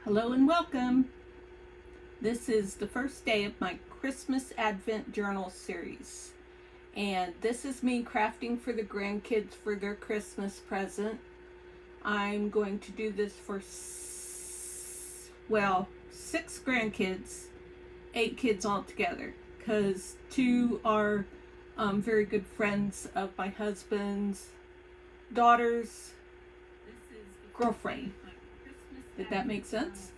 Hello and welcome. This is the first day of my Christmas Advent Journal series. And this is me crafting for the grandkids for their Christmas present. I'm going to do this for, 6 grandkids, 8 kids altogether. Because 2 are very good friends of my husband's daughter's girlfriend. Did that make sense?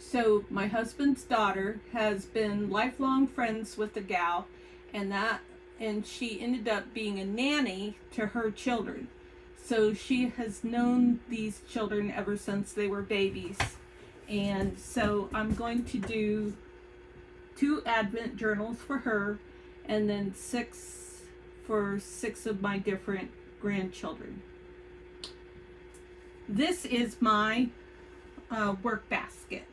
So my husband's daughter has been lifelong friends with the gal, and she ended up being a nanny to her children. So she has known these children ever since they were babies. And so I'm going to do 2 Advent journals for her, and then 6 for 6 of my different grandchildren. This is my work basket,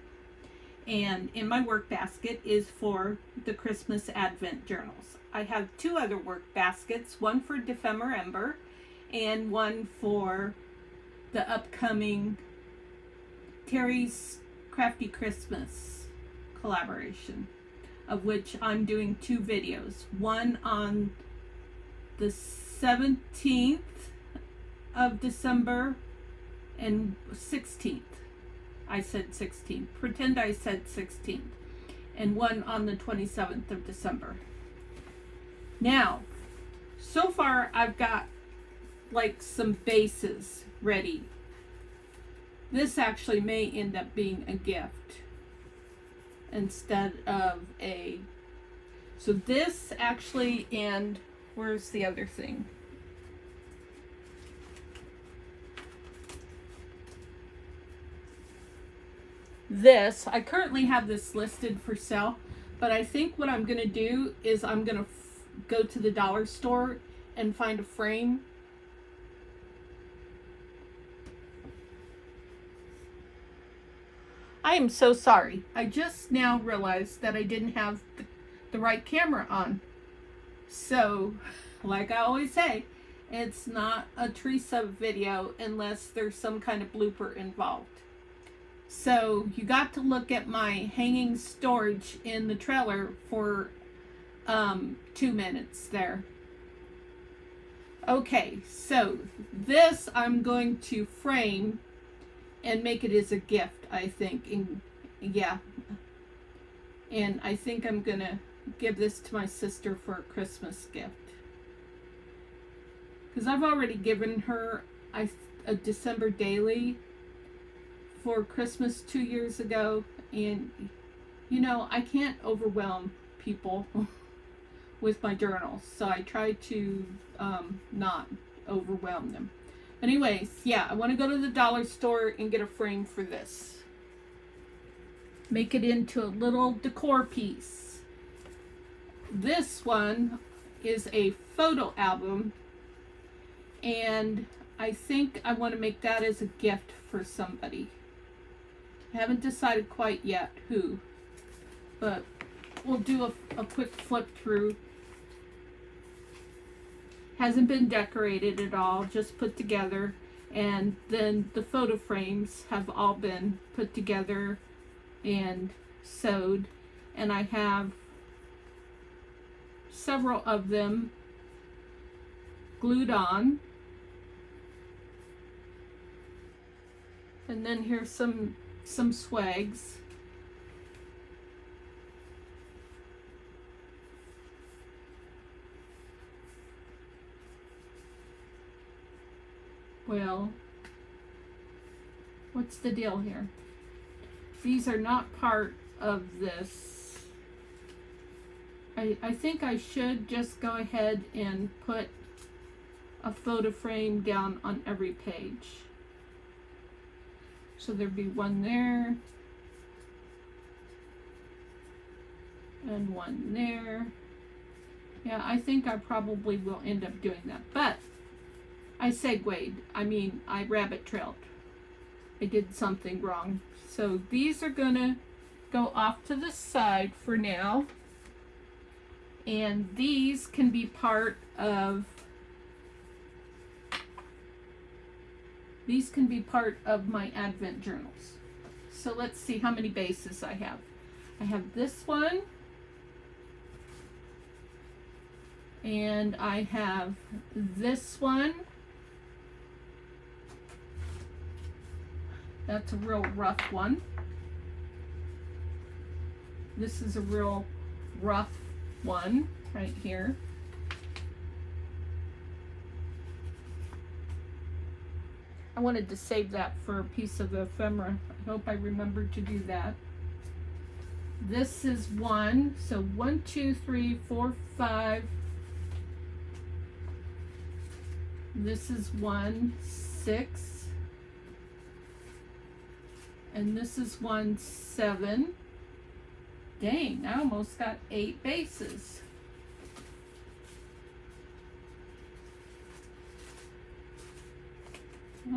and in my work basket is for the Christmas Advent journals. I have 2 other work baskets, one for Epidemic and one for the upcoming Terry's Crafty Christmas collaboration, of which I'm doing 2 videos, one on the 17th of December and 16th. I said 16th. Pretend I said 16th. And one on the 27th of December. Now, so far I've got like some bases ready. This actually may end up being a gift instead of a... So this actually, and where's the other thing? This, I currently have this listed for sale, but I think what I'm going to do is I'm going to go to the dollar store and find a frame. I am so sorry. I just now realized that I didn't have the right camera on. So, like I always say, it's not a Theresa video unless there's some kind of blooper involved. So you got to look at my hanging storage in the trailer for 2 minutes there. Okay, so this I'm going to frame and make it as a gift, I think. And I think I'm gonna give this to my sister for a Christmas gift, because I've already given her a December daily for Christmas 2 years ago, and you know, I can't overwhelm people with my journals, so I try to not overwhelm them. Anyways, yeah, I want to go to the dollar store and get a frame for this. Make it into a little decor piece. This one is a photo album, and I think I want to make that as a gift for somebody. I haven't decided quite yet who, but we'll do a quick flip through. Hasn't been decorated at all, just put together, and then the photo frames have all been put together and sewed, and I have several of them glued on. And then here's some swags. Well, what's the deal here? These are not part of this. I think I should just go ahead and put a photo frame down on every page. So there'd be one there, and one there. Yeah, I think I probably will end up doing that. But I segued. I rabbit trailed. I did something wrong. So these are gonna go off to the side for now. And these can be part of These can be part of my Advent journals. So let's see how many bases I have. I have this one, and I have this one. That's a real rough one. This is a real rough one right here. I wanted to save that for a piece of ephemera. I hope I remembered to do that. This is one, so 1, 2, 3, 4, 5. This is 1, 6. And this is 1, 7. Dang, I almost got 8 bases.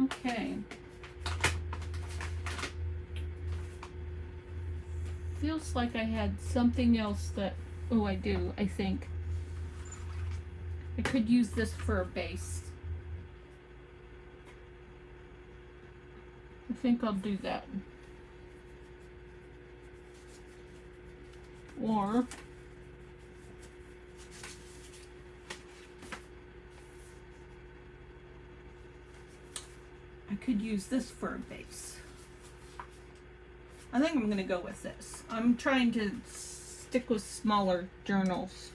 Okay. Feels like I had something else that, oh, I do, I think. I could use this for a base. I think I'll do that. Or I could use this for a base. I think I'm going to go with this. I'm trying to stick with smaller journals.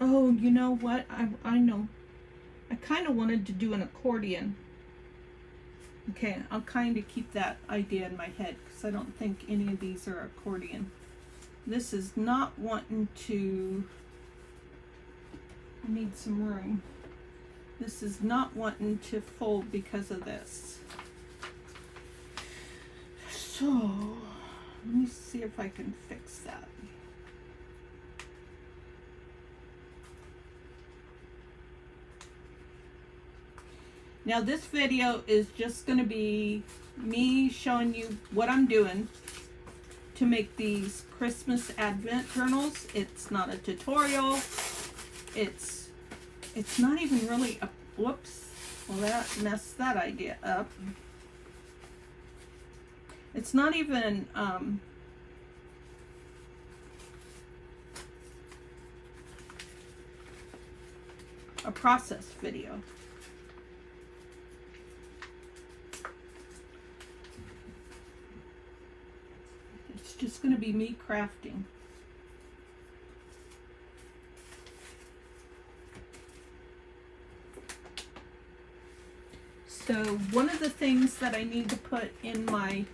Oh, you know what? I know. I kind of wanted to do an accordion. Okay, I'll kind of keep that idea in my head because I don't think any of these are accordion. This is not wanting to... I need some room. This is not wanting to fold because of this. So, let me see if I can fix that. Now this video is just going to be me showing you what I'm doing to make these Christmas Advent journals. It's not a tutorial. It's not even really a, whoops, well that messed that idea up. It's not even a process video. It's just going to be me crafting. So one of the things that I need to put in my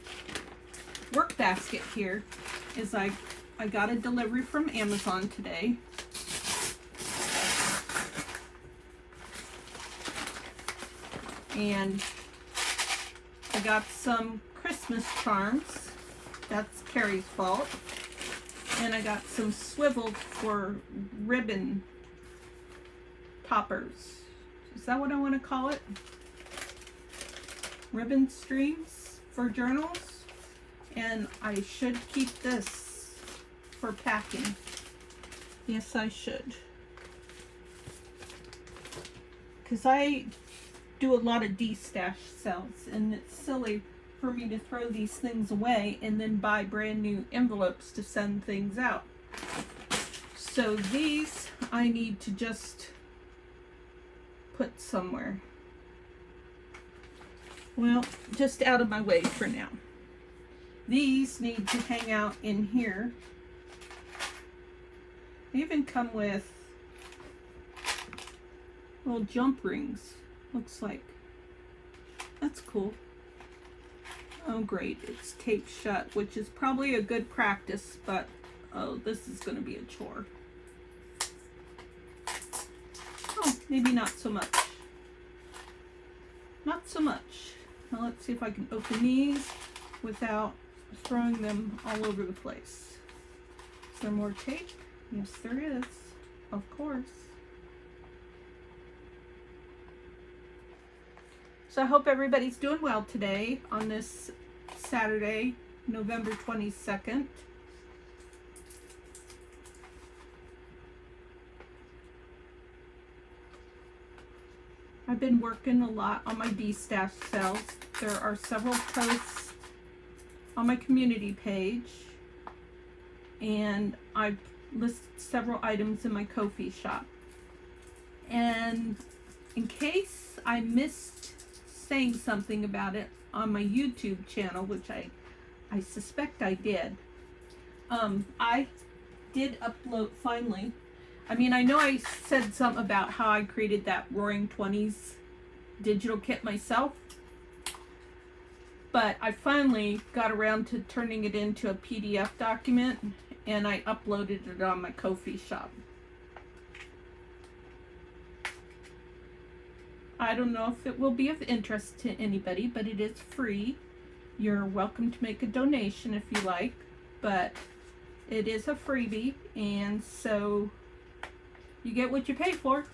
work basket here is I got a delivery from Amazon today. And I got some Christmas charms. That's Carrie's fault. And I got some swivel for ribbon toppers. Is that what I want to call it? Ribbon streams for journals. And I should keep this for packing. Yes, I should. Because I do a lot of de-stash sales, and it's silly for me to throw these things away and then buy brand new envelopes to send things out. So these I need to just put somewhere. Well, just out of my way for now. These need to hang out in here. They even come with little jump rings, looks like. That's cool. Oh great, it's taped shut, which is probably a good practice, but oh, this is going to be a chore. Oh, maybe not so much. Not so much. Now let's see if I can open these without throwing them all over the place. Is there more tape? Yes, there is. Of course. So I hope everybody's doing well today on this Saturday, November 22nd. I've been working a lot on my D-stash sales. There are several posts on my community page, and I've listed several items in my Ko-fi shop. And in case I missed saying something about it on my YouTube channel, which I suspect I did, I did upload finally. I mean, I know I said something about how I created that Roaring 20s digital kit myself, but I finally got around to turning it into a PDF document, and I uploaded it on my Ko-fi shop. I don't know if it will be of interest to anybody, but it is free. You're welcome to make a donation if you like, but it is a freebie, and so you get what you pay for.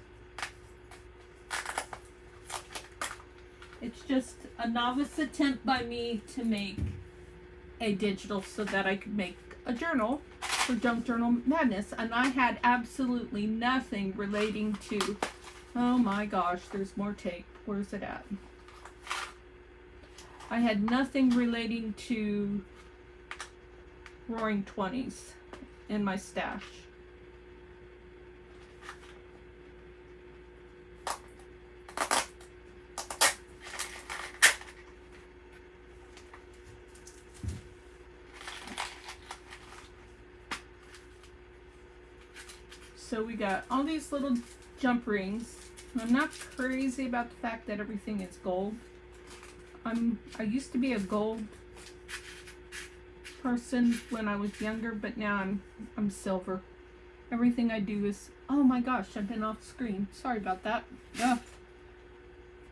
It's just a novice attempt by me to make a digital so that I could make a journal for Junk Journal Madness, and I had absolutely nothing relating to, oh my gosh, there's more tape. Where's it at? I had nothing relating to Roaring 20s in my stash. So we got all these little jump rings. I'm not crazy about the fact that everything is gold. I used to be a gold person when I was younger, but now I'm silver. Everything I do is, oh my gosh, I've been off screen. Sorry about that. Ugh.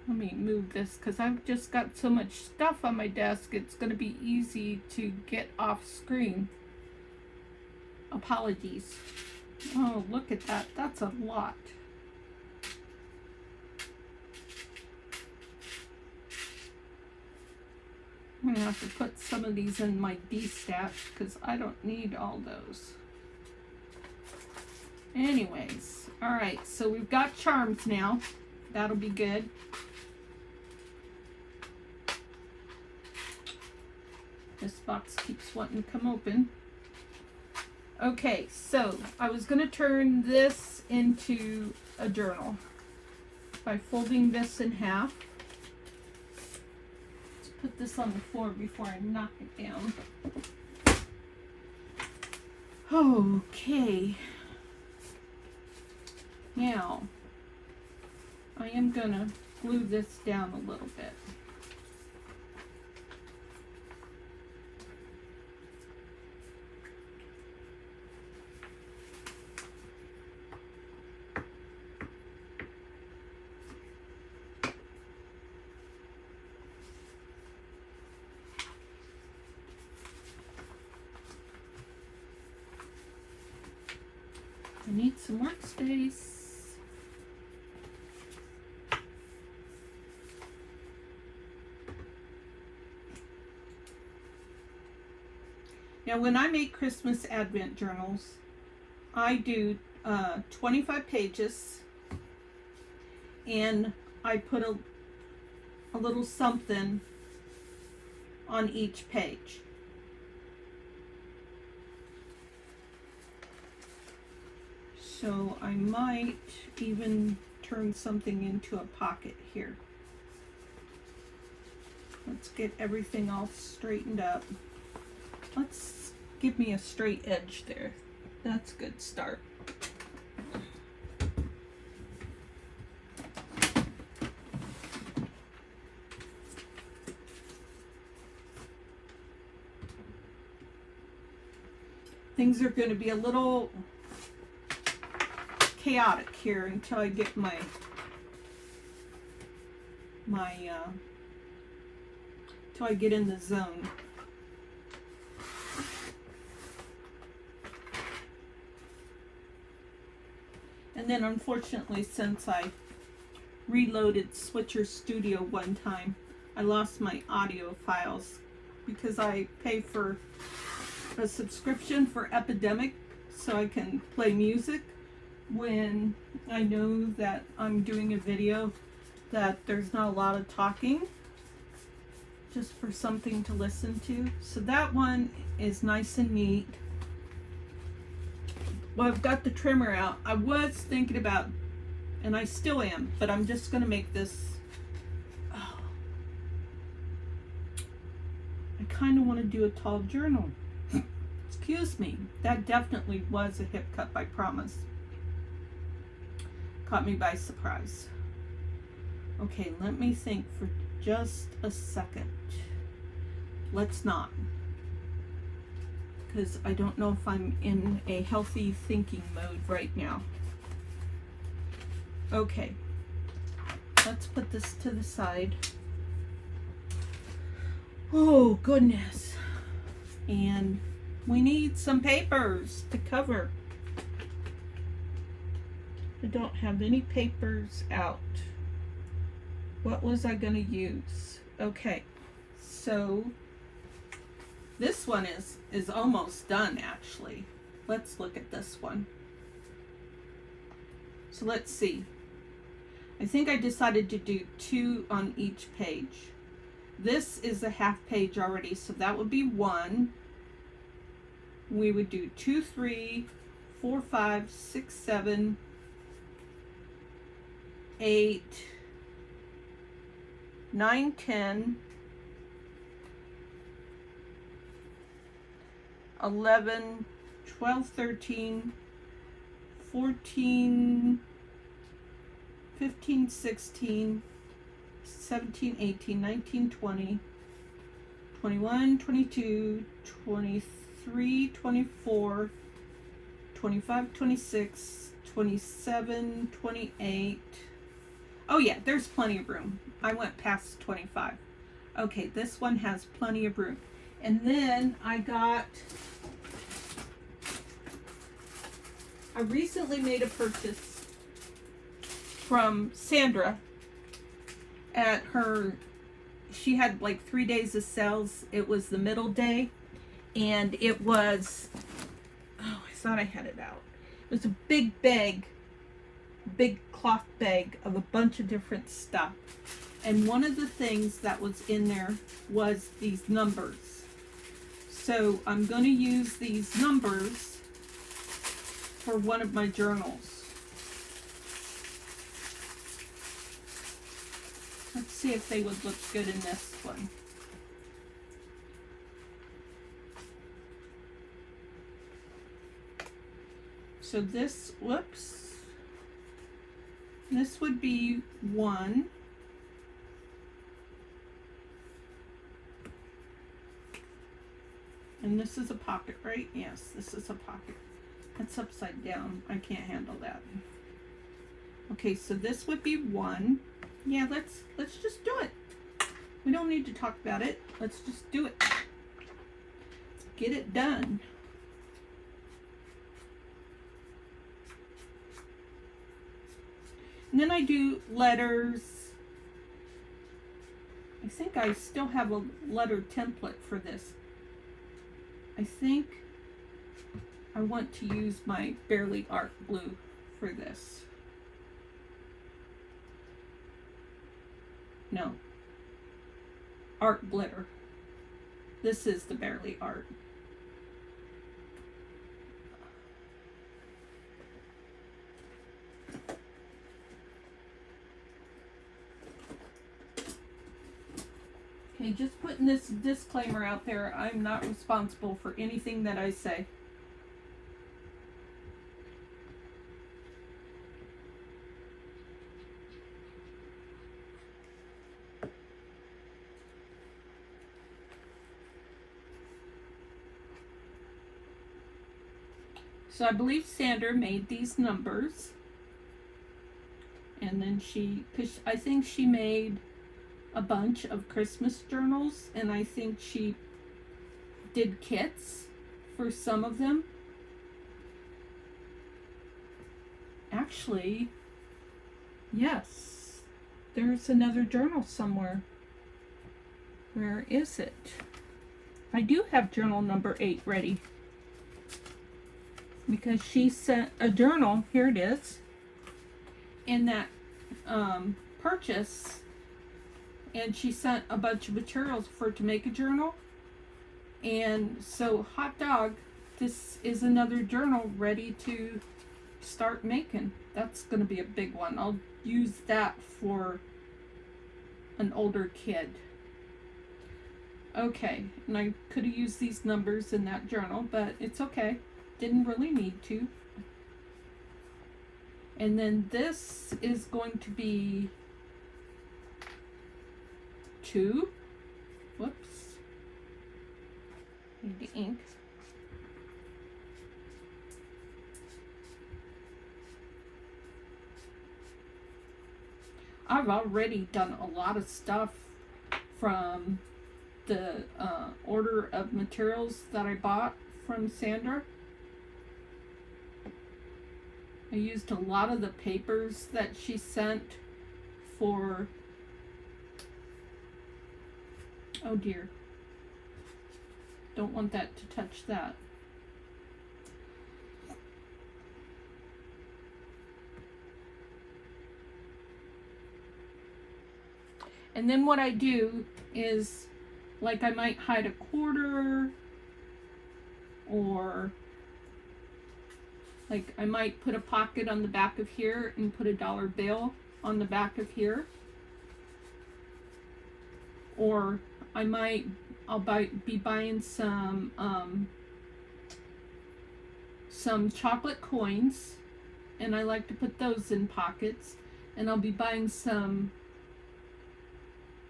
Let me move this because I've just got so much stuff on my desk. It's going to be easy to get off screen. Apologies. Oh, look at that. That's a lot. I'm going to have to put some of these in my D-stash because I don't need all those. Anyways, alright, so we've got charms now. That'll be good. This box keeps wanting to come open. Okay, so I was going to turn this into a journal by folding this in half. Let's put this on the floor before I knock it down. Okay. Now, I am going to glue this down a little bit. I need some workspace. Now, when I make Christmas Advent journals, I do 25 pages, and I put a little something on each page. So I might even turn something into a pocket here. Let's get everything all straightened up. Let's give me a straight edge there. That's a good start. Things are going to be a little chaotic here until I get till I get in the zone. And then unfortunately, since I reloaded Switcher Studio one time, I lost my audio files because I pay for a subscription for Epidemic so I can play music when I know that I'm doing a video that there's not a lot of talking, just for something to listen to. So that one is nice and neat. Well, I've got the trimmer out. I was thinking about, and I still am, but I'm just going to make this, oh, I kind of want to do a tall journal. Excuse me. That definitely was a hip cut, I promise. Caught me by surprise. Okay, let me think for just a second. Let's not. Because I don't know if I'm in a healthy thinking mode right now. Okay. Let's put this to the side. Oh, goodness. And we need some papers to cover. I don't have any papers out. What was I going to use? Okay, so this one is almost done, actually. Let's look at this one. So let's see. I think I decided to do 2 on each page. This is a half page already, so that would be 1. We would do 2, 3, 4, 5, 6, 7, 8, 9, 10, 11, 12, 13, 14, 15, 16, 17, 18, 19, 20, 21, 22, 23, 24, 25, 26, 27, 28. Oh yeah, there's plenty of room. I went past 25. Okay, this one has plenty of room. And then I recently made a purchase from Sandra at her, she had like 3 days of sales. It was the middle day, and it was, oh, I thought I had it out. It was a big bag, big cloth bag of a bunch of different stuff. And one of the things that was in there was these numbers. So I'm going to use these numbers for one of my journals. Let's see if they would look good in this one. So this, whoops, this would be 1. And this is a pocket, right? Yes, this is a pocket. That's upside down. I can't handle that. Okay, so this would be 1. Yeah, let's just do it. We don't need to talk about it. Let's just do it. Let's get it done. And then I do letters. I think I still have a letter template for this. I think I want to use my Barely Art Blue for this. No. Art Glitter. This is the Barely Art. Okay, just putting this disclaimer out there. I'm not responsible for anything that I say. So I believe Sandra made these numbers. And then because I think she made a bunch of Christmas journals, and I think she did kits for some of them. Actually, yes, there's another journal somewhere. Where is it? I do have journal number 8 ready, because she sent a journal, here it is, in that purchase, and she sent a bunch of materials for her to make a journal. And so, hot dog, this is another journal ready to start making. That's going to be a big one. I'll use that for an older kid. Okay, and I could have used these numbers in that journal, but it's okay. Didn't really need to. And then this is going to be 2. Whoops. Need the ink. I've already done a lot of stuff from the order of materials that I bought from Sandra. I used a lot of the papers that she sent for, oh dear, don't want that to touch that. And then what I do is, like, I might hide a quarter, or like I might put a pocket on the back of here and put a dollar bill on the back of here. Or I'll be buying some chocolate coins, and I like to put those in pockets. And I'll be buying some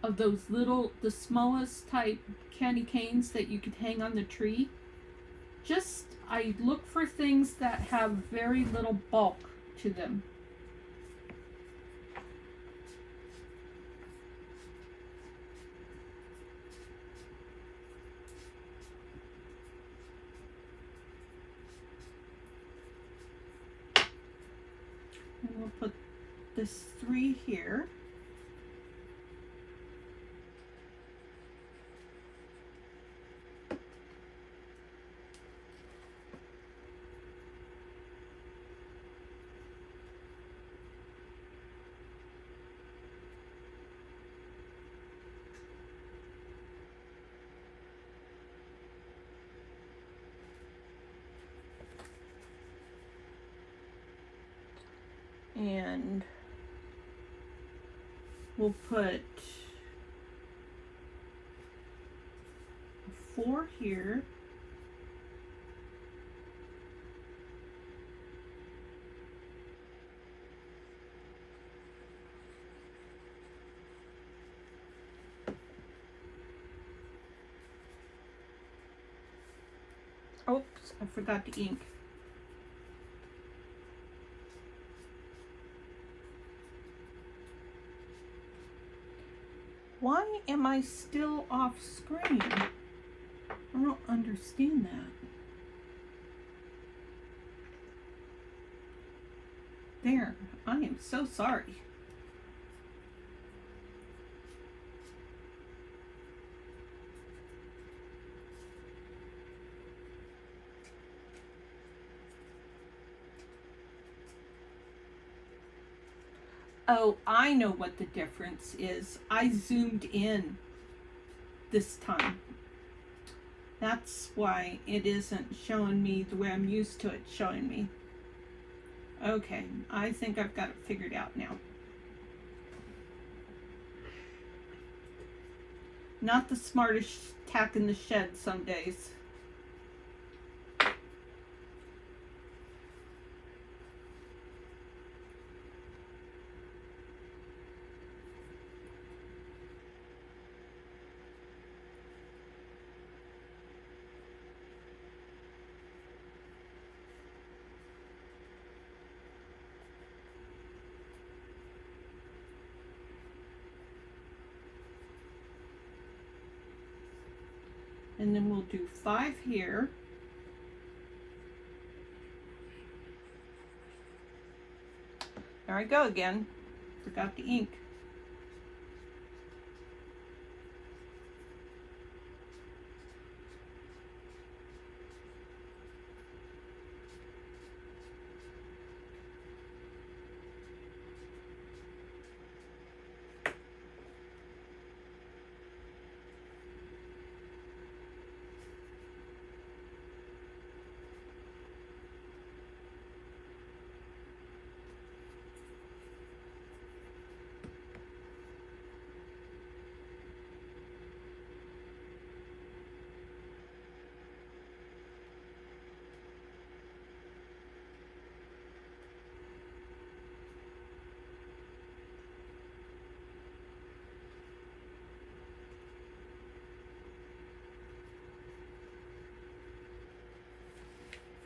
of those the smallest type candy canes that you could hang on the tree. Just, I look for things that have very little bulk to them. And we'll put this 3 here. And we'll put 4 here. Oops, I forgot the ink. Why am I still off screen? I don't understand that. There, I am so sorry. Oh, I know what the difference is. I zoomed in this time. That's why it isn't showing me the way I'm used to it showing me. Okay, I think I've got it figured out now. Not the smartest tack in the shed some days. And then we'll do 5 here. There I go again. Forgot the ink.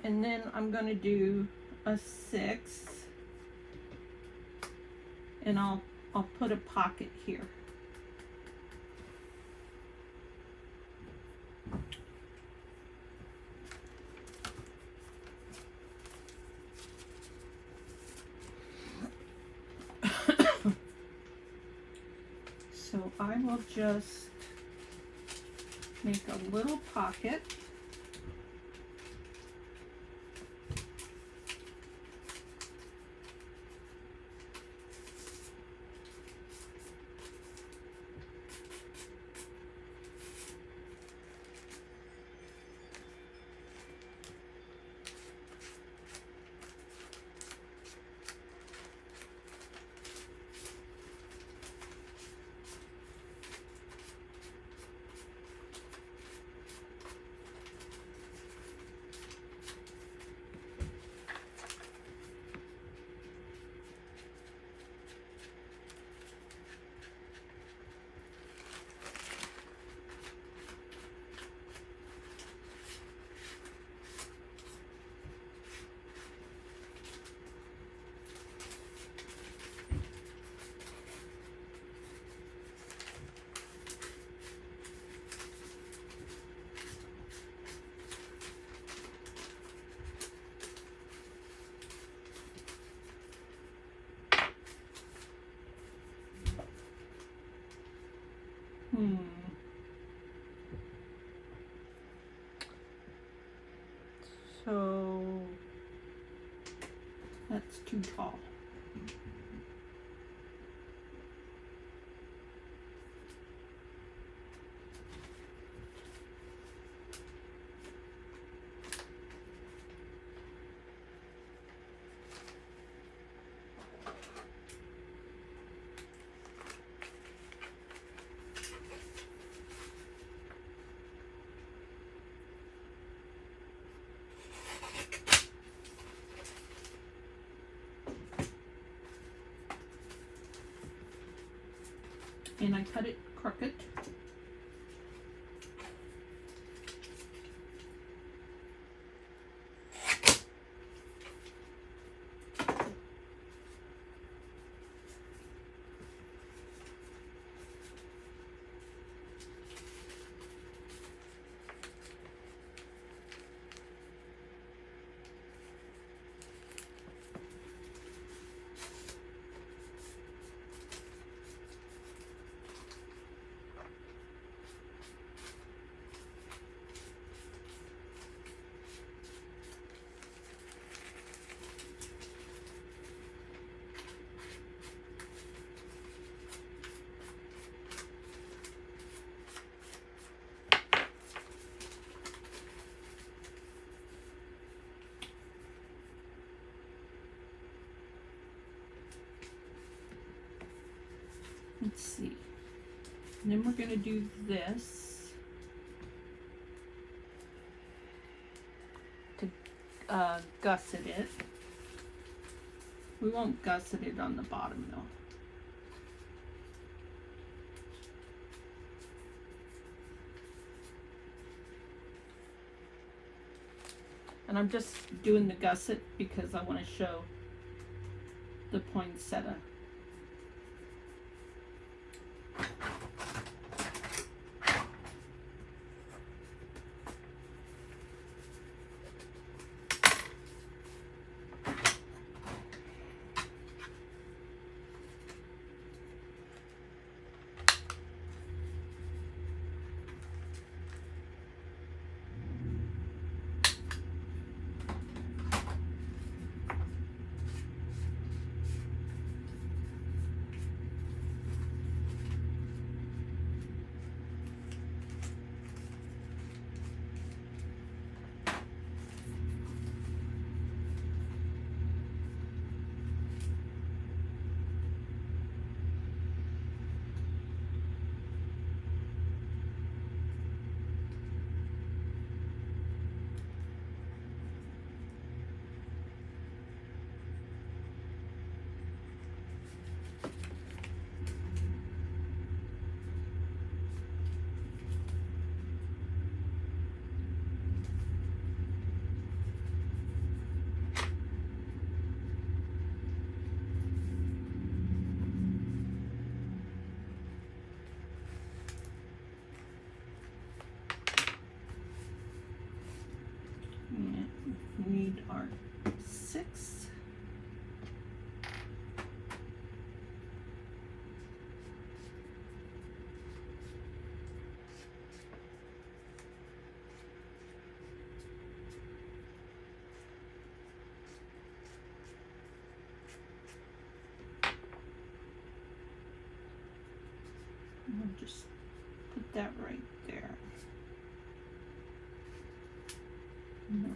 And then I'm going to do a 6, and I'll put a pocket here. So I will just make a little pocket. So that's too tall. And I cut it crooked. Let's see. And then we're going to do this to gusset it. We won't gusset it on the bottom though. And I'm just doing the gusset because I want to show the poinsettia. I'll just put that right there. No.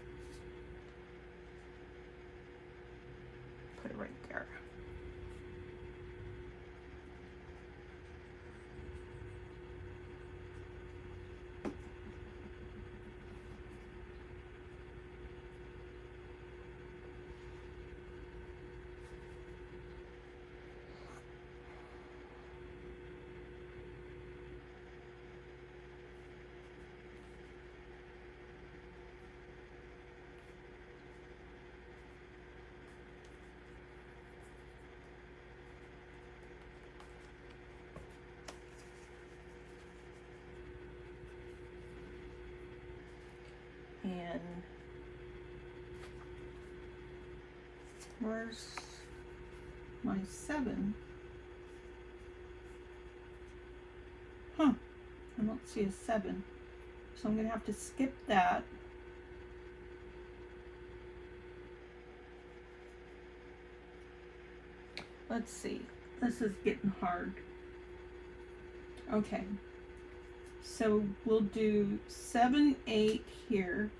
Put it right there. And where's my 7? Huh, I don't see a 7. So I'm going to have to skip that. Let's see. This is getting hard. Okay. So we'll do 7, 8 here.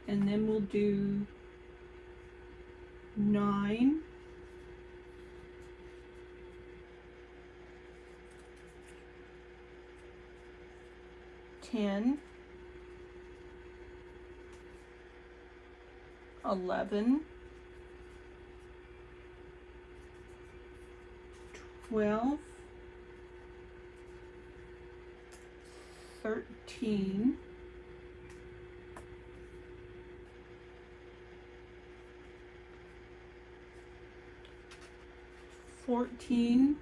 And then we'll do 9. 10. 11. 12. 13. 14.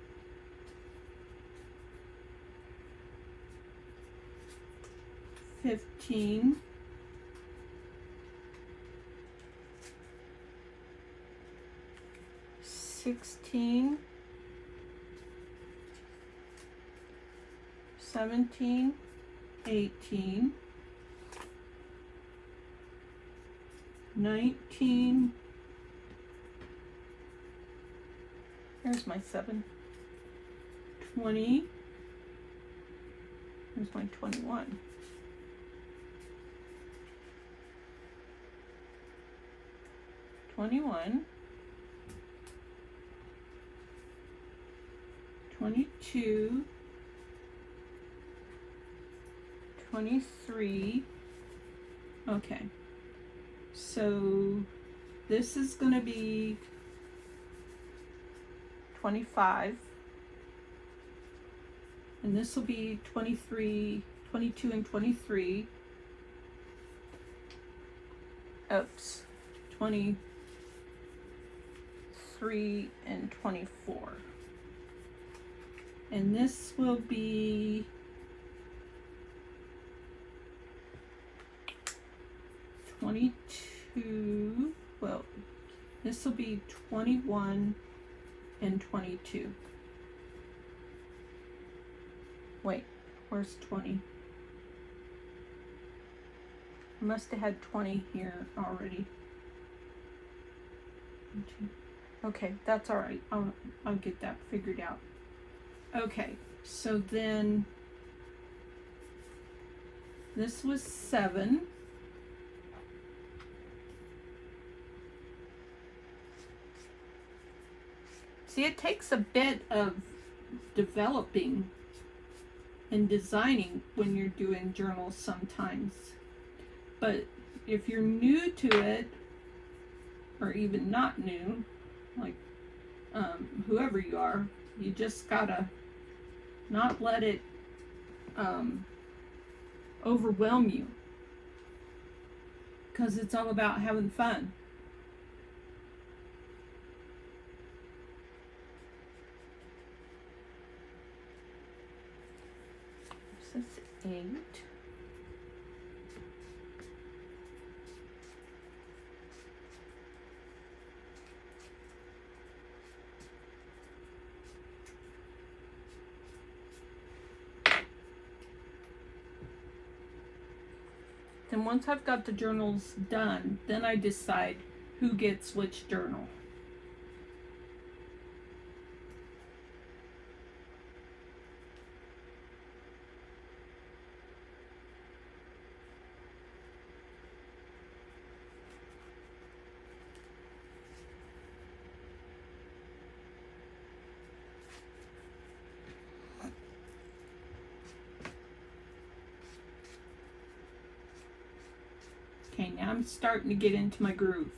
15. 16. 17. 18. 19. There's my 7. 20. There's my 21. 21. 22. 23. Okay. So this is going to be 25. And this will be 23, 22 and 23. Oops. 23 and 24. And this will be 22, well, this will be 21 and 22. Wait, where's 20? I must have had 20 here already. Okay, that's all right. I'll get that figured out. Okay, so then this was 7. See, it takes a bit of developing and designing when you're doing journals sometimes. But if you're new to it, or even not new, like whoever you are, you just gotta not let it overwhelm you, because it's all about having fun. This is 8. Then once I've got the journals done, then I decide who gets which journal. I'm starting to get into my groove.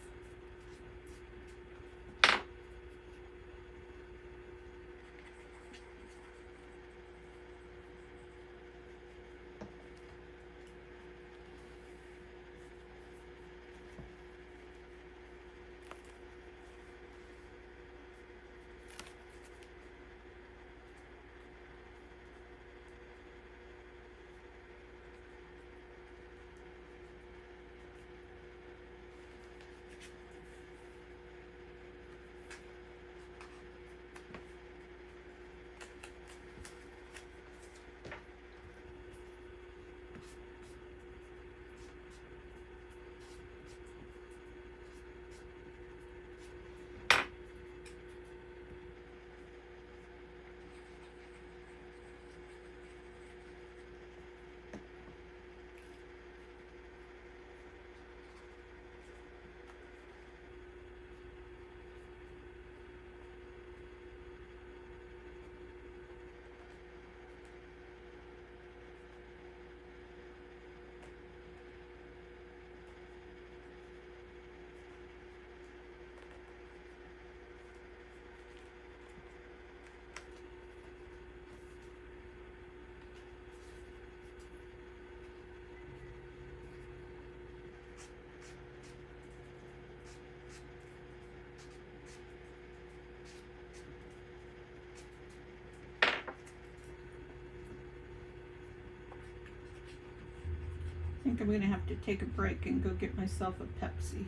I think I'm going to have to take a break and go get myself a Pepsi.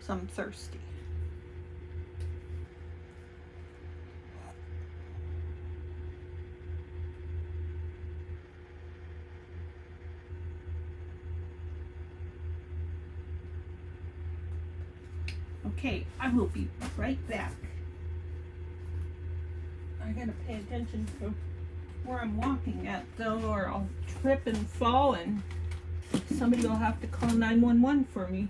So I'm thirsty. Okay, I will be right back. I gotta pay attention to where I'm walking at though, or I'll trip and fall and somebody will have to call 911 for me.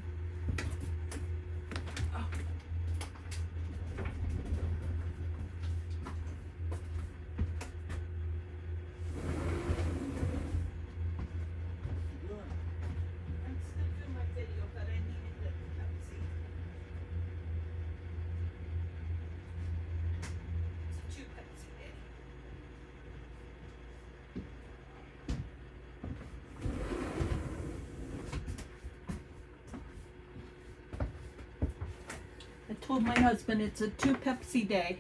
I told my husband it's a 2 Pepsi day.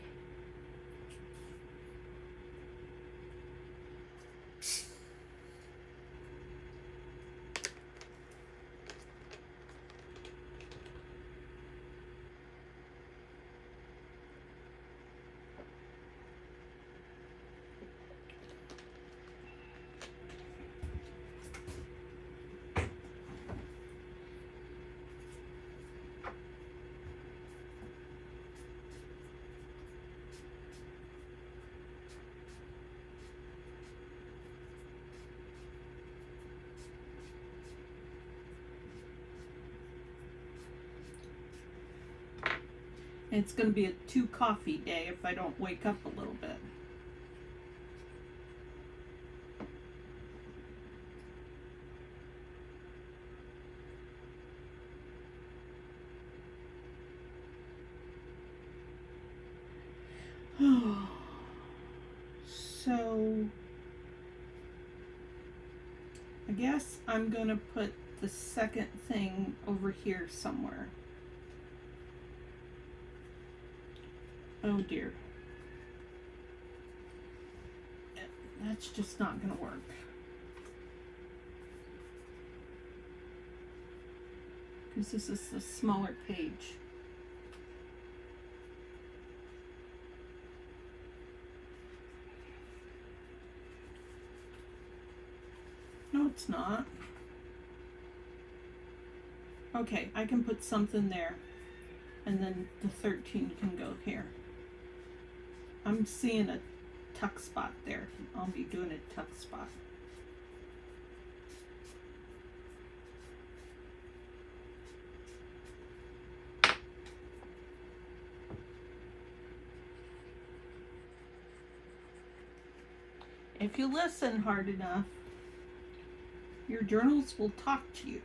It's going to be a 2 coffee day if I don't wake up a little bit. So I guess I'm going to put the second thing over here somewhere. Oh dear. That's just not going to work. Because this is the smaller page. No, it's not. Okay, I can put something there. And then the 13 can go here. I'm seeing a tuck spot there. I'll be doing a tuck spot. If you listen hard enough, Your journals will talk to you.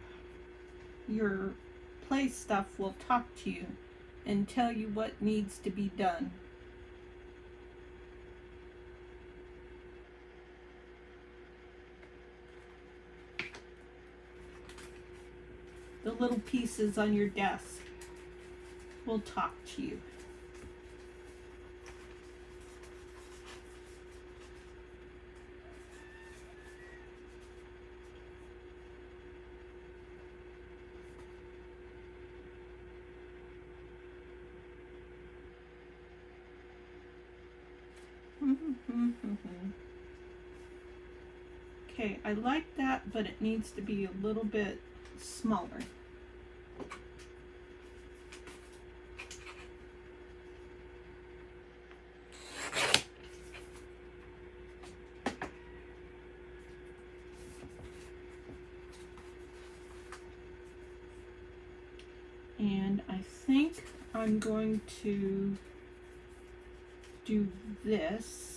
Your play stuff will talk to you and tell you what needs to be done. The little pieces on your desk will talk to you. Okay, I like that, but it needs to be a little bit smaller. And I think I'm going to do this.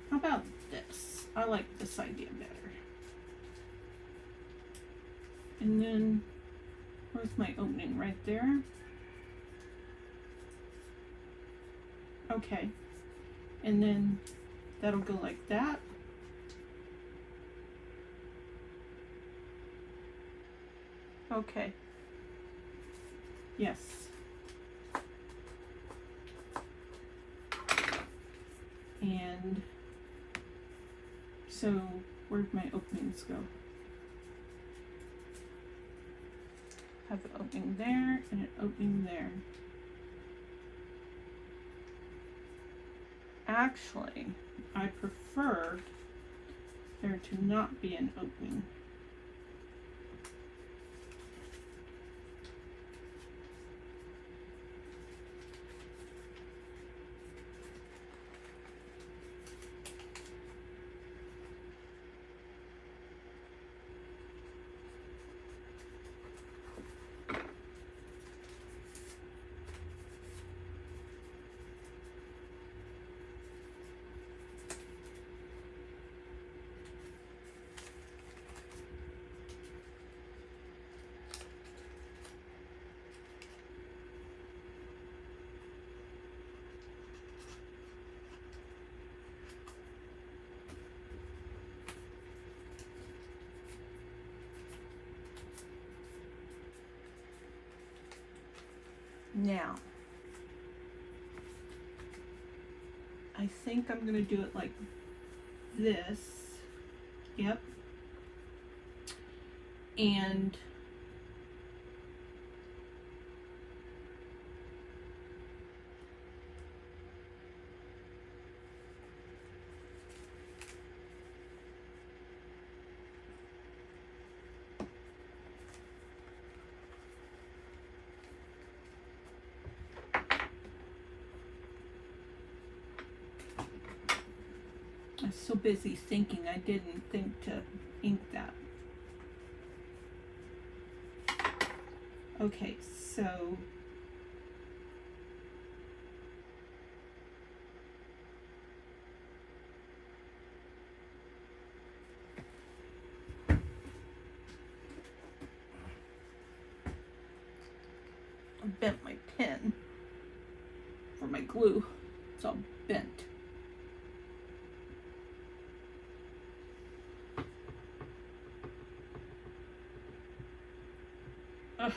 How about this? I like this idea better. And then, where's my opening? Right there. Okay. And then that'll go like that. Okay. Yes. And so where'd my openings go? Have an opening there and an opening there. Actually, I prefer there to not be an opening. Now, I think I'm going to do it like this. Yep. And I was so busy thinking I didn't think to ink that. Okay, so I bent my pen for my glue. It's all bent. Ugh.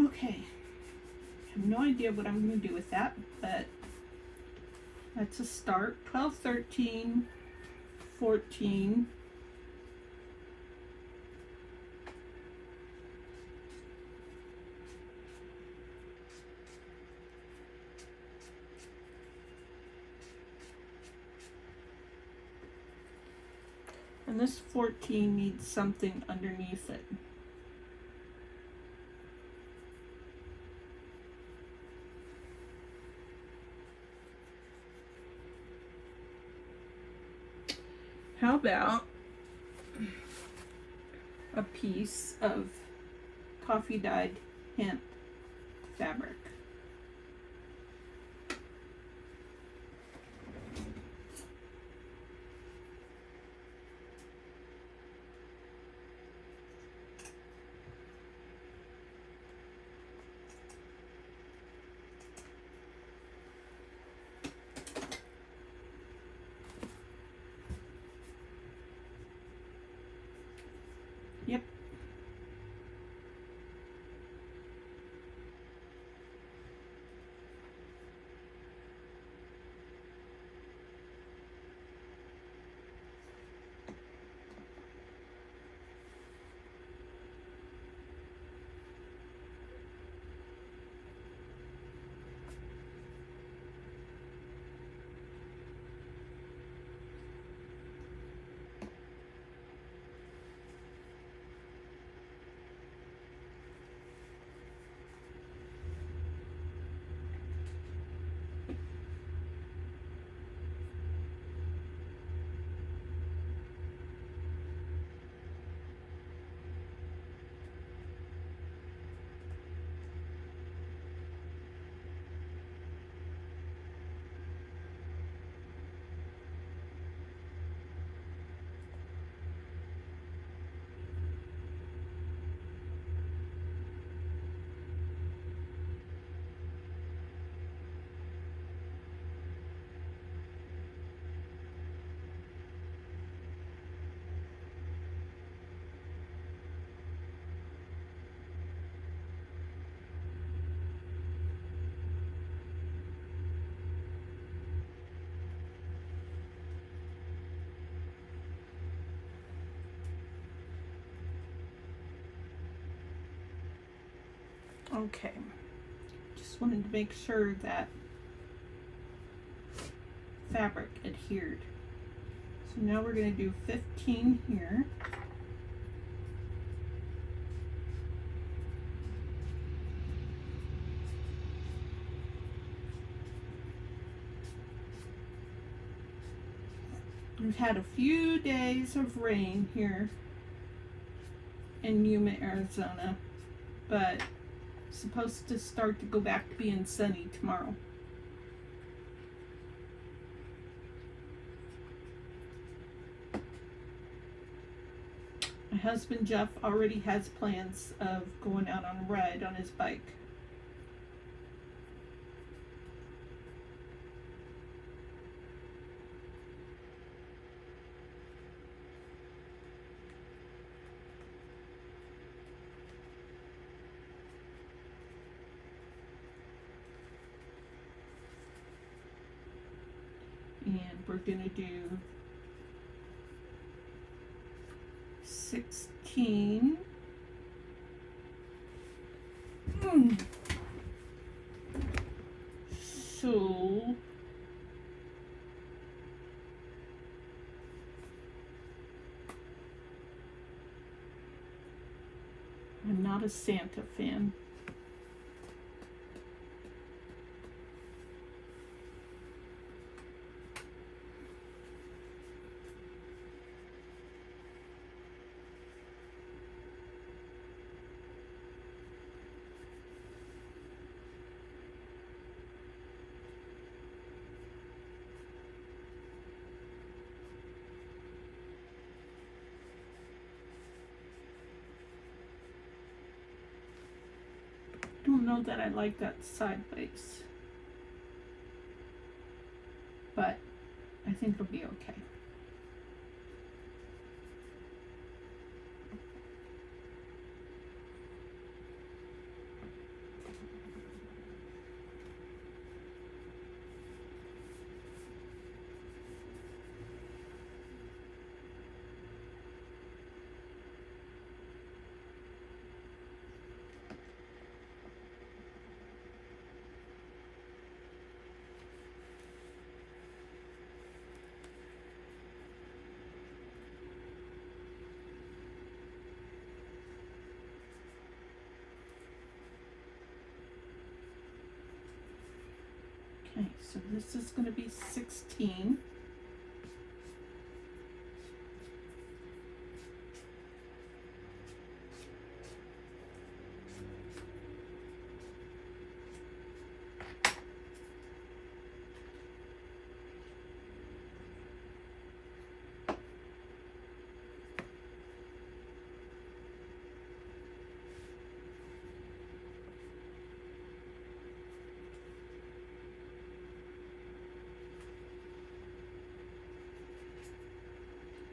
Okay, I have no idea what I'm going to do with that, but that's a start. 12, 13, 14. And this 14 needs something underneath it. How about a piece of coffee dyed hemp fabric? Yep. Okay, just wanted to make sure that fabric adhered. So now we're going to do 15 here. We've had a few days of rain here in Yuma, Arizona, but it's supposed to start to go back to being sunny tomorrow. My husband Jeff already has plans of going out on a ride on his bike. And we're gonna do 16. So I'm not a Santa fan. Don't know that I like that sideways, but I think it'll be okay. So this is going to be 16.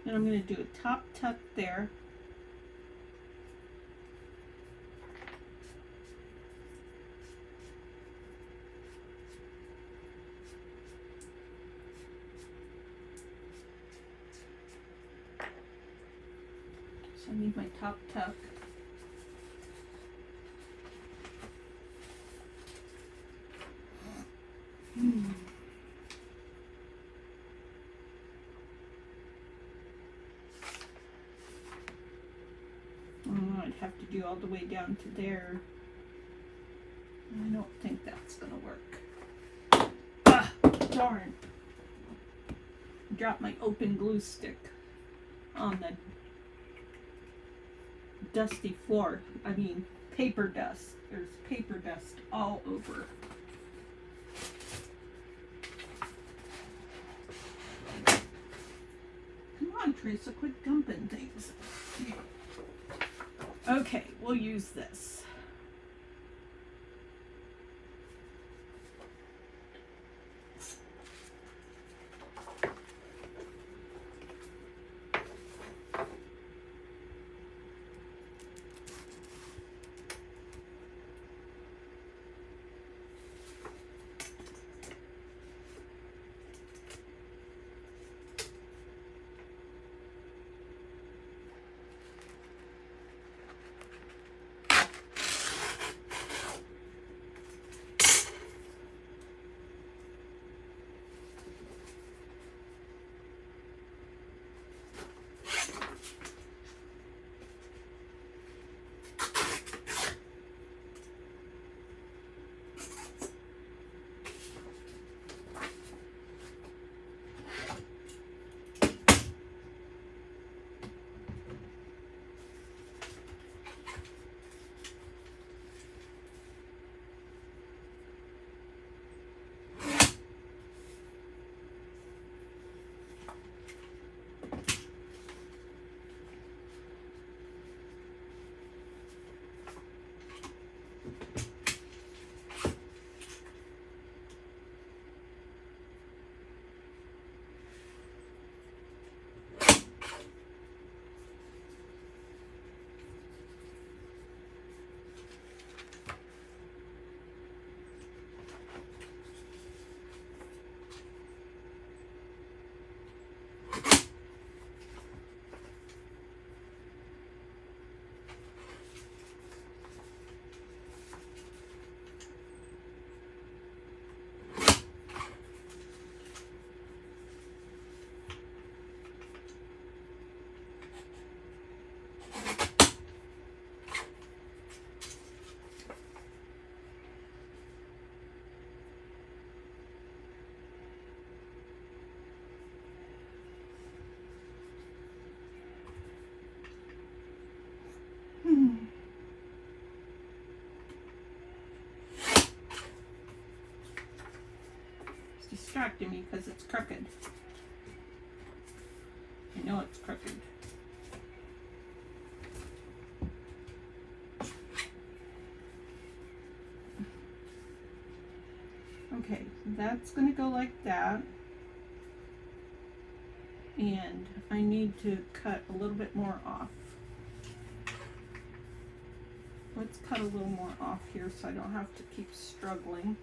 And I'm going to do a top tuck there. So I need my top tuck. I'd have to do all the way down to there. I don't think that's gonna work. Ah, darn. Dropped my open glue stick on the dusty floor. I mean, paper dust. There's paper dust all over. Come on, Theresa, quit dumping things. Okay, we'll use this. Distracting me because it's crooked. I know it's crooked. Okay, that's going to go like that. And I need to cut a little bit more off. Let's cut a little more off here so I don't have to keep struggling.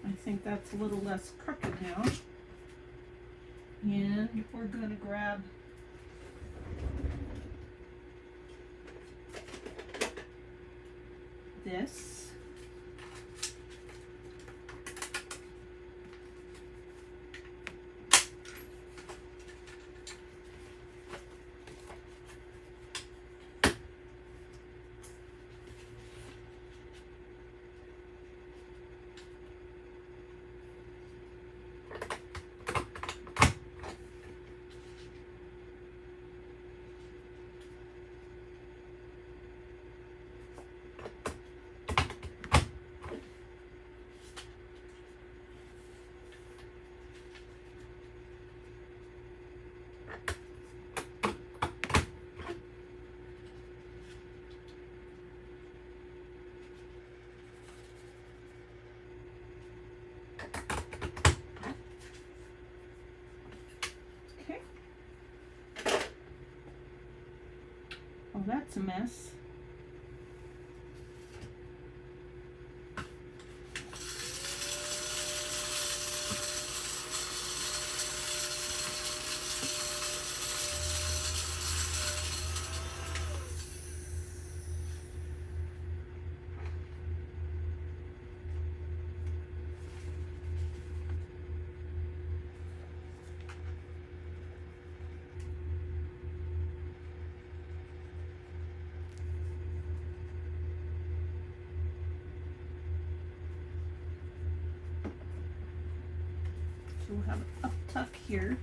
I think that's a little less crooked now. And we're going to grab this. it's a mess. So we'll have an up tuck here.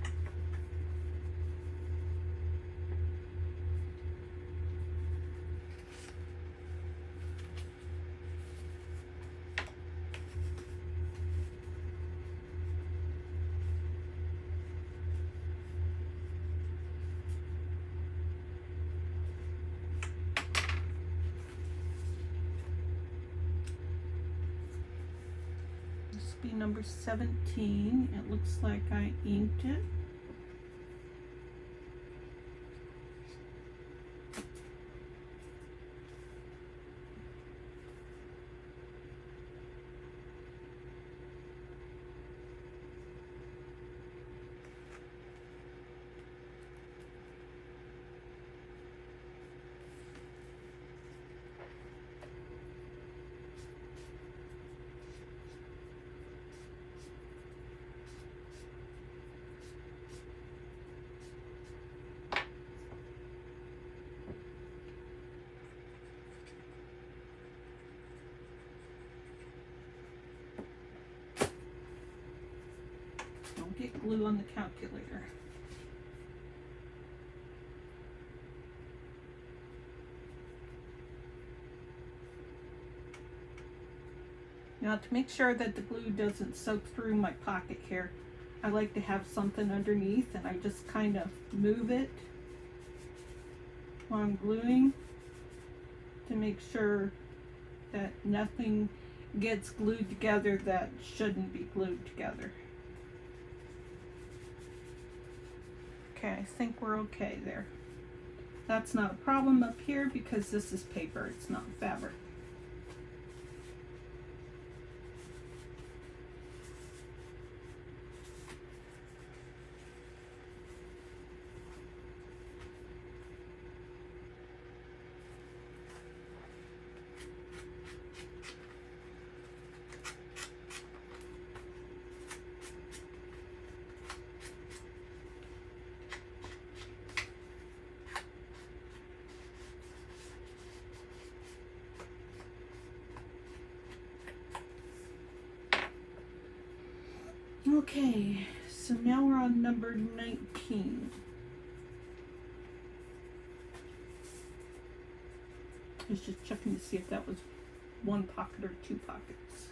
Be number 17. It looks like I inked it. Don't get glue on the calculator. Now, to make sure that the glue doesn't soak through my pocket here, I like to have something underneath, and I just kind of move it while I'm gluing to make sure that nothing gets glued together that shouldn't be glued together. Okay, I think we're okay there. That's not a problem up here because this is paper, it's not fabric. Okay, so now we're on number 19. I was just checking to see if that was one pocket or two pockets.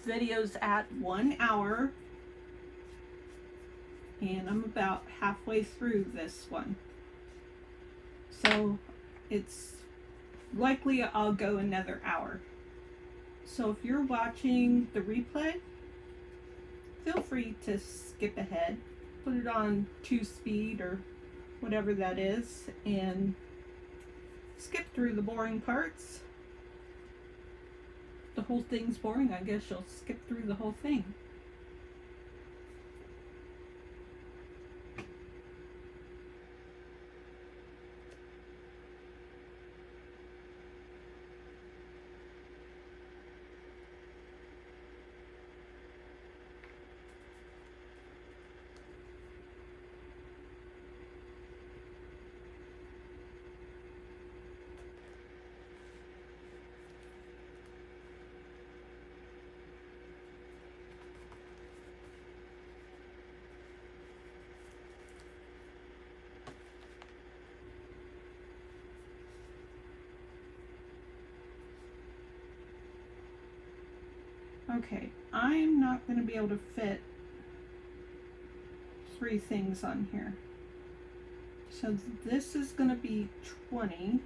Video's at 1 hour, and I'm about halfway through this one. So it's likely I'll go another hour. So if you're watching the replay, feel free to skip ahead, put it on 2-speed or whatever that is, and skip through the boring parts. The whole thing's boring, I guess you'll skip through the whole thing. Okay, I'm not going to be able to fit 3 things on here. So this is going to be 20.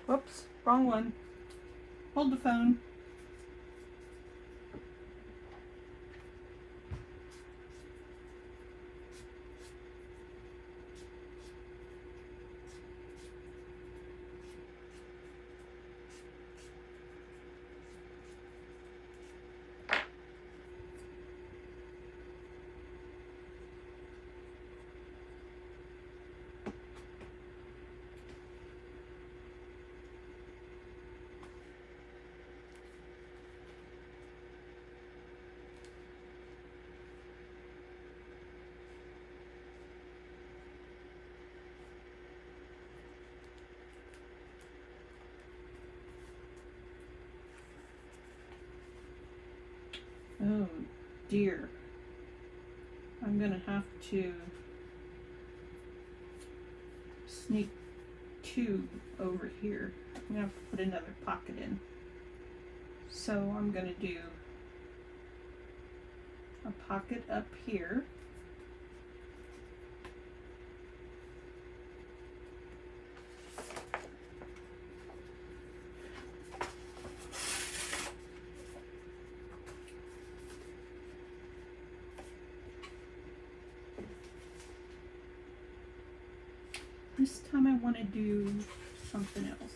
Whoops, wrong one. Hold the phone. Oh dear. I'm gonna have to sneak two over here. I'm gonna have to put another pocket in. So I'm gonna do a pocket up here. This time I want to do something else.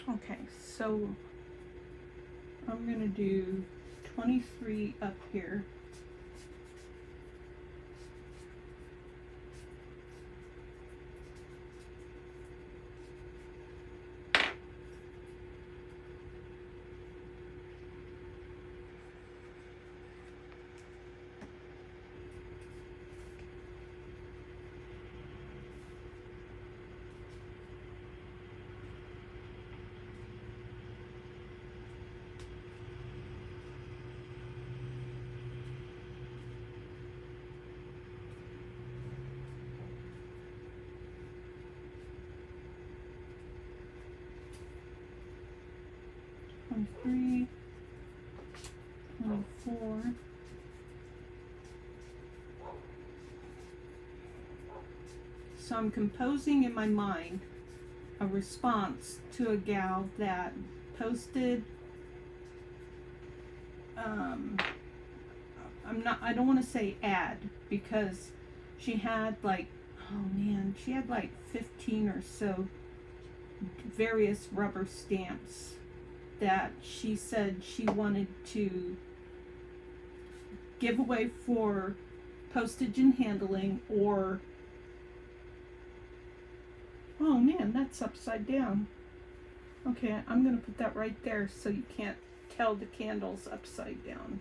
Okay, so I'm going to do 23 up here. Three, 24. So I'm composing in my mind a response to a gal that posted, I don't want to say ad, because she had like, oh man, she had like 15 or so various rubber stamps that she said she wanted to give away for postage and handling, or, oh man, that's upside down. Okay, I'm going to put that right there so you can't tell the candle's upside down.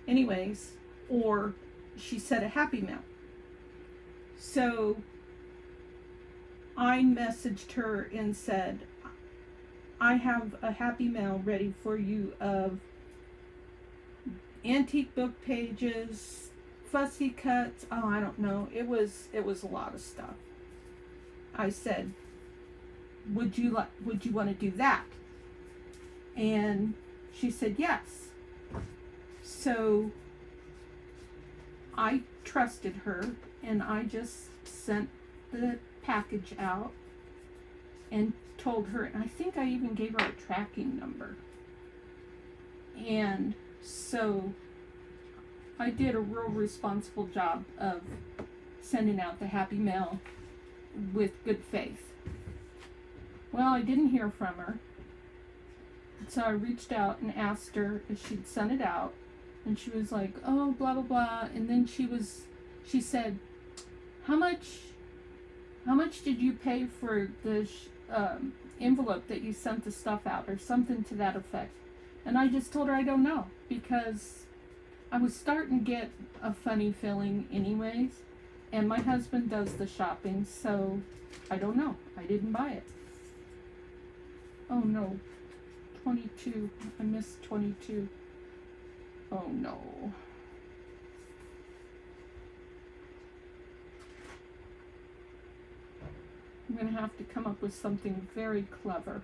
Anyways, or she said a Happy Mail. So I messaged her and said, I have a Happy Mail ready for you of antique book pages, fussy cuts. Oh, I don't know. It was a lot of stuff. I said, would you want to do that? And she said yes. So I trusted her, and I just sent the package out and told her, and I think I even gave her a tracking number. And so I did a real responsible job of sending out the Happy Mail with good faith. Well, I didn't hear from her, so I reached out and asked her if she'd sent it out, and she was like, oh, blah blah blah. And then she said, how much did you pay for the envelope that you sent the stuff out, or something to that effect? And I just told her I don't know, because I was starting to get a funny feeling anyways, and my husband does the shopping, so I don't know. I didn't buy it. Oh no, 22. I missed 22. Oh no. I'm going to have to come up with something very clever.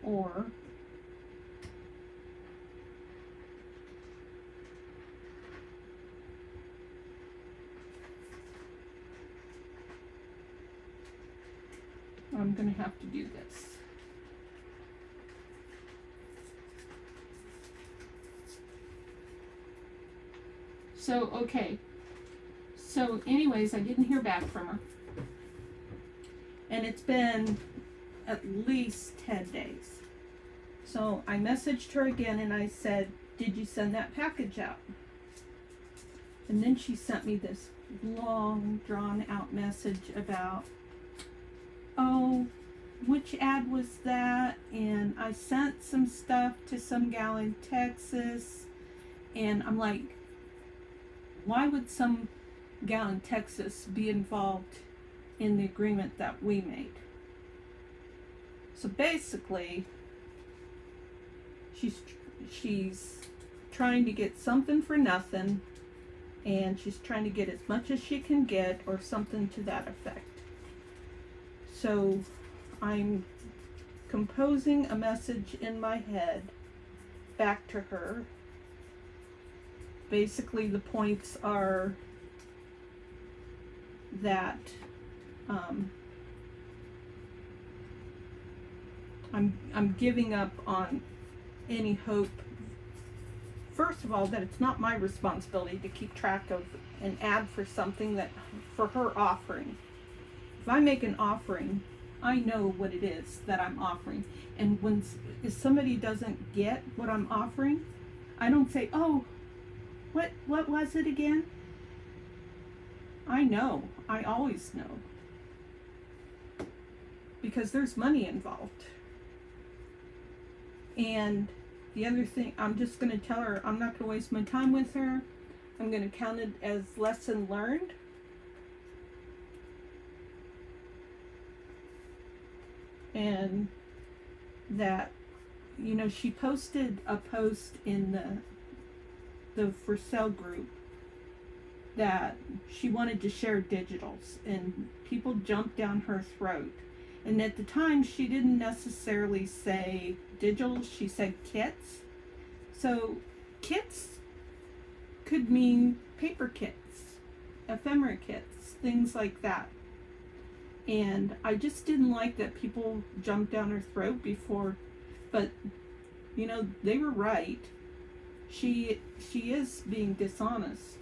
Or I'm going to have to do this. So, okay. So, anyways, I didn't hear back from her. And it's been at least 10 days. So, I messaged her again and I said, did you send that package out? And then she sent me this long, drawn-out message about, oh, which ad was that? And I sent some stuff to some gal in Texas. And I'm like, why would some gal in Texas be involved in the agreement that we made? So basically, she's trying to get something for nothing, and she's trying to get as much as she can get, or something to that effect. So I'm composing a message in my head back to her. Basically, the points are that I'm giving up on any hope. First of all, that it's not my responsibility to keep track of an ad for something that for her offering. If I make an offering, I know what it is that I'm offering. And if somebody doesn't get what I'm offering, I don't say, oh, what was it again? I know. I always know. Because there's money involved. And the other thing, I'm just going to tell her I'm not going to waste my time with her. I'm going to count it as lesson learned. And that, you know, she posted a post in the for sale group that she wanted to share digitals, and people jumped down her throat. And at the time, she didn't necessarily say digitals, she said kits. So kits could mean paper kits, ephemera kits, things like that. And I just didn't like that people jumped down her throat before, but you know, they were right. She is being dishonest.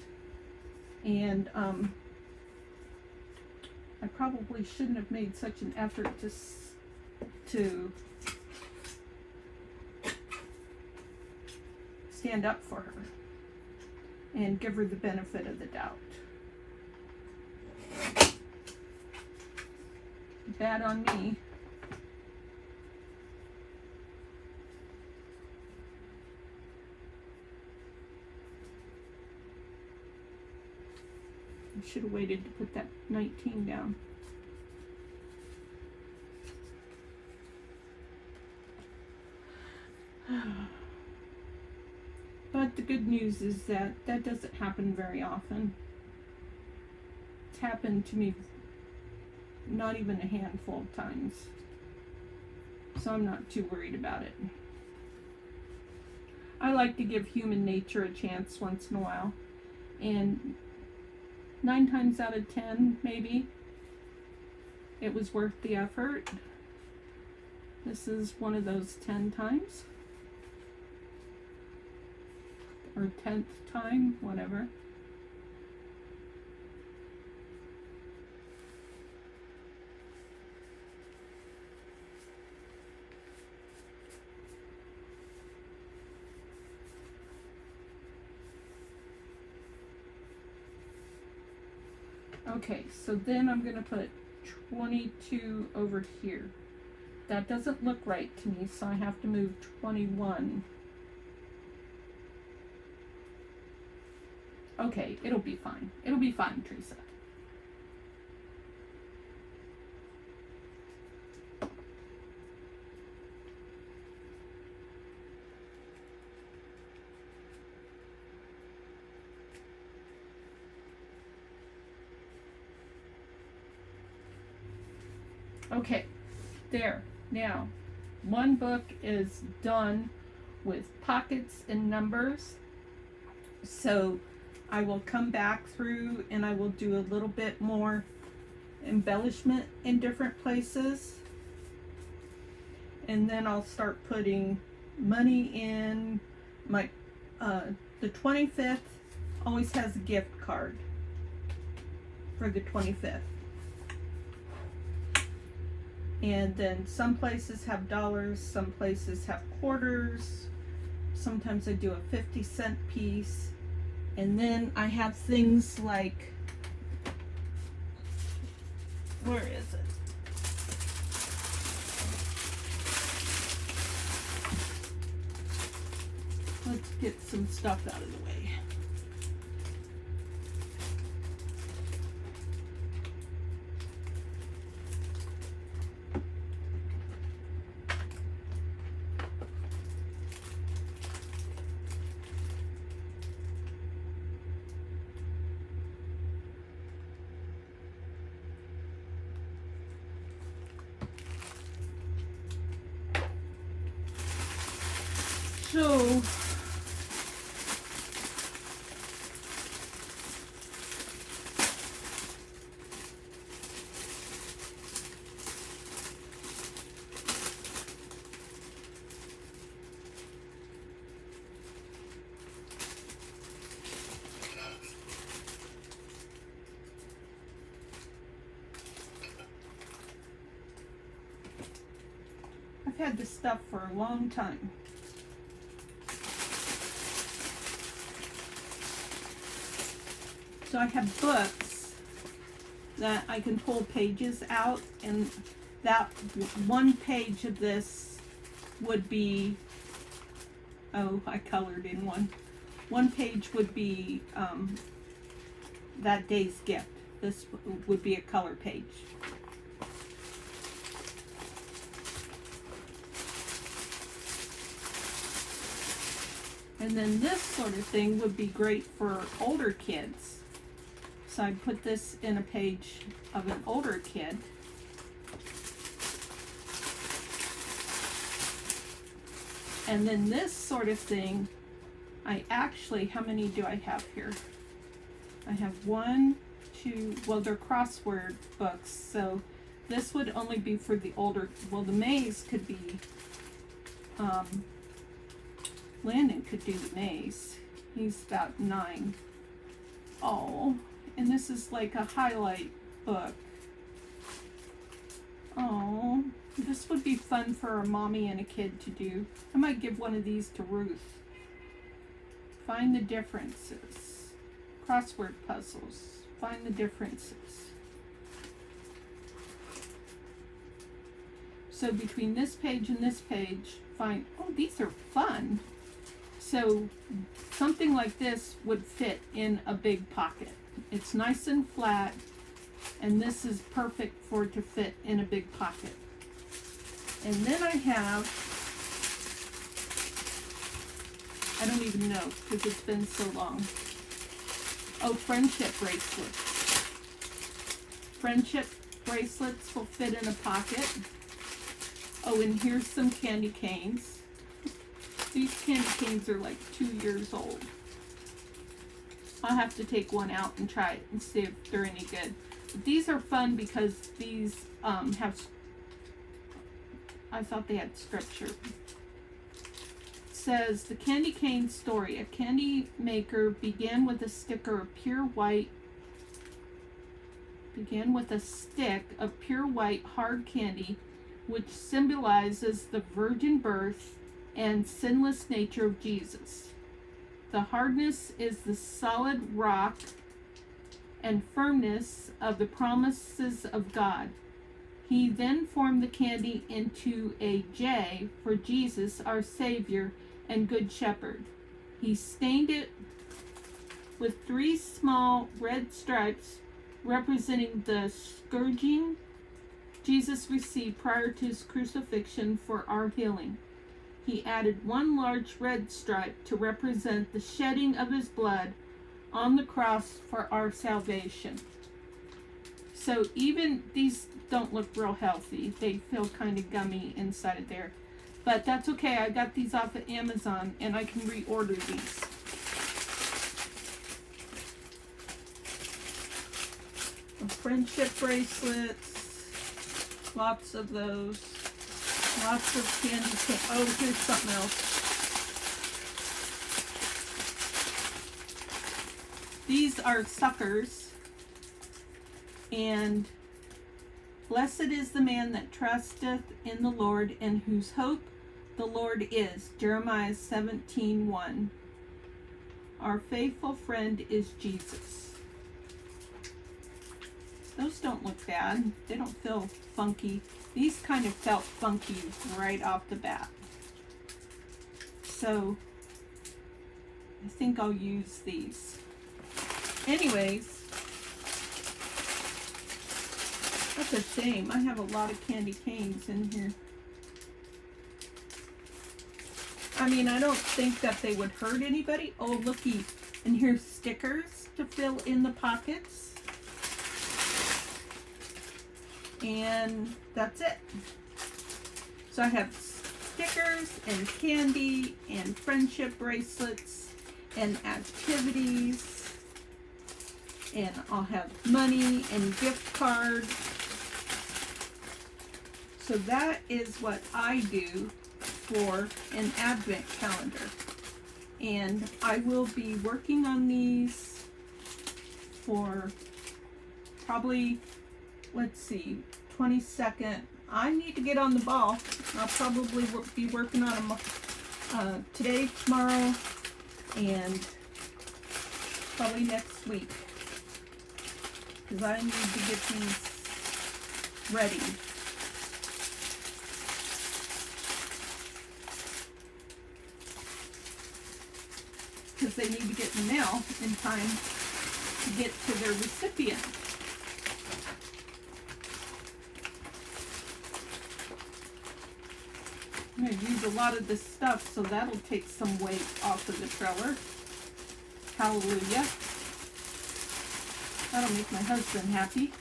And I probably shouldn't have made such an effort to stand up for her and give her the benefit of the doubt. Bad on me. I should have waited to put that 19 down. But the good news is that that doesn't happen very often. It's happened to me not even a handful of times. So I'm not too worried about it. I like to give human nature a chance once in a while. And 9 times out of 10, maybe, it was worth the effort. This is one of those 10 times. Or 10th time, whatever. Okay, so then I'm going to put 22 over here. That doesn't look right to me, so I have to move 21. Okay, it'll be fine. It'll be fine, Theresa. Okay, there. Now, one book is done with pockets and numbers. So I will come back through and I will do a little bit more embellishment in different places. And then I'll start putting money in. My the 25th always has a gift card for the 25th. And then some places have dollars, some places have quarters. Sometimes I do a 50-cent piece. And then I have things like, where is it? Let's get some stuff out of the way. So I've had this stuff for a long time. So I have books that I can pull pages out, and that one page of this would be, oh, I colored in one. One page would be that day's gift. This would be a color page. And then this sort of thing would be great for older kids. So I put this in a page of an older kid. And then this sort of thing, I actually, how many do I have here? I have 1, 2, well, they're crossword books, so this would only be for the older, well, the maze could be, Landon could do the maze. He's about 9. Oh. And this is like a highlight book. Oh, this would be fun for a mommy and a kid to do. I might give one of these to Ruth. Find the differences. Crossword puzzles. Find the differences. So between this page and this page, find, oh, these are fun. So something like this would fit in a big pocket. It's nice and flat, and this is perfect for it to fit in a big pocket. And then I have, I don't even know because it's been so long. Oh, friendship bracelets. Friendship bracelets will fit in a pocket. Oh, and here's some candy canes. These candy canes are like 2 years old. I'll have to take one out and try it and see if they're any good. But these are fun because these have, I thought they had scripture. It says, the candy cane story. A candy maker began with a stick of pure white hard candy, which symbolizes the virgin birth and sinless nature of Jesus. The hardness is the solid rock and firmness of the promises of God. He then formed the candy into a J for Jesus, our Savior and Good Shepherd. He stained it with 3 small red stripes representing the scourging Jesus received prior to his crucifixion for our healing. He added 1 large red stripe to represent the shedding of his blood on the cross for our salvation. So even these don't look real healthy. They feel kind of gummy inside of there. But that's okay. I got these off of Amazon and I can reorder these. Friendship bracelets. Lots of those. Lots of candy cane. Oh, here's something else. These are suckers. And blessed is the man that trusteth in the Lord, and whose hope the Lord is. Jeremiah 17:1. Our faithful friend is Jesus. Those don't look bad. They don't feel funky. These kind of felt funky right off the bat. So I think I'll use these. Anyways, that's a shame. I have a lot of candy canes in here. I mean, I don't think that they would hurt anybody. Oh, looky. And here's stickers to fill in the pockets. And that's it. So I have stickers and candy and friendship bracelets and activities, and I'll have money and gift cards. So that is what I do for an advent calendar, and I will be working on these for probably, let's see, 22nd. I need to get on the ball. I'll probably be working on them today, tomorrow, and probably next week, because I need to get these ready. Because they need to get in the mail in time to get to their recipient. I'm going to use a lot of this stuff, so that'll take some weight off of the trailer. Hallelujah. That'll make my husband happy.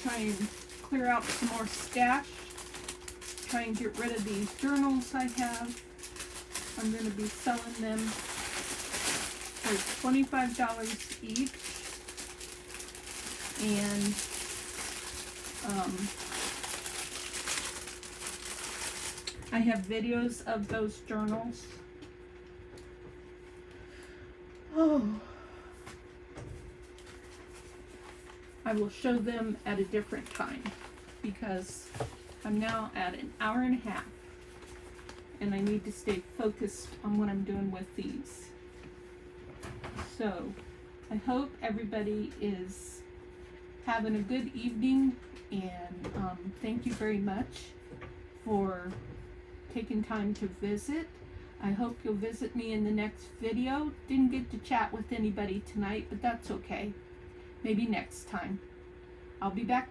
Try and clear out some more stash. Try and get rid of these journals I have. I'm going to be selling them for $25 each. And I have videos of those journals. Oh. I will show them at a different time because I'm now at an hour and a half and I need to stay focused on what I'm doing with these. So I hope everybody is having a good evening, and thank you very much for taking time to visit. I hope you'll visit me in the next video. Didn't get to chat with anybody tonight, but that's okay. Maybe next time. I'll be back